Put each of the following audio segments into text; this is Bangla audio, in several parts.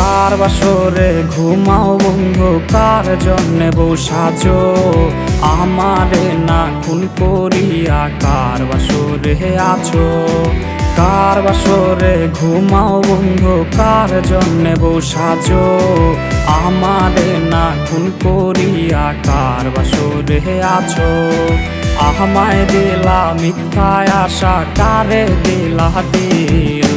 কার বাসরে ঘুমাও বন্ধু, কার জন্যে বউ সাজো, আমারে না খুন করিয়া কার বাসরে আছো। কার বাসরে ঘুমাও বন্ধু, কার জন্যে বউ সাজো, আমারে না খুন করিয়া কার বাসরে আছো। আমায় দিলা মিথ্যায় আশা, কারে দিলা দিল।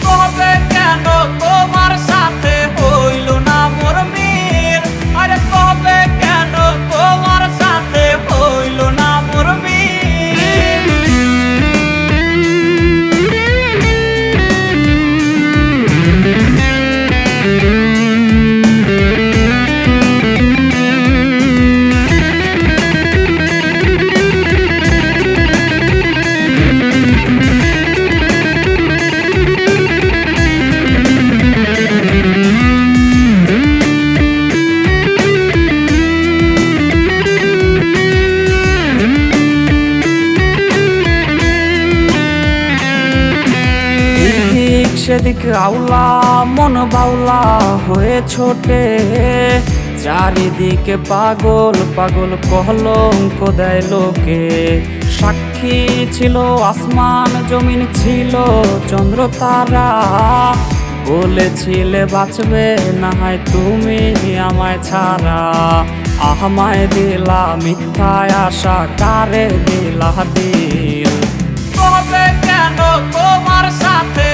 তবে কেন তোমার সাথে হইল না মোর মিল? আরে তবে কেন তোমার সাথে হইল না মোর মিল? সেদিক আউলা মন বাউলা হয়ে ছোটে, চারিদিকে পাগল পাগল কলঙ্ক দেয় লোকে। সাক্ষী ছিল আসমান জমিন, ছিল চন্দ্র তারা, বলেছিলে বাঁচবে না হয় তুমি আমায় ছাড়া। আমায় দিলা মিথ্যায় আশা, কারে দিলা দিল। তবে কেন তোমার সাথে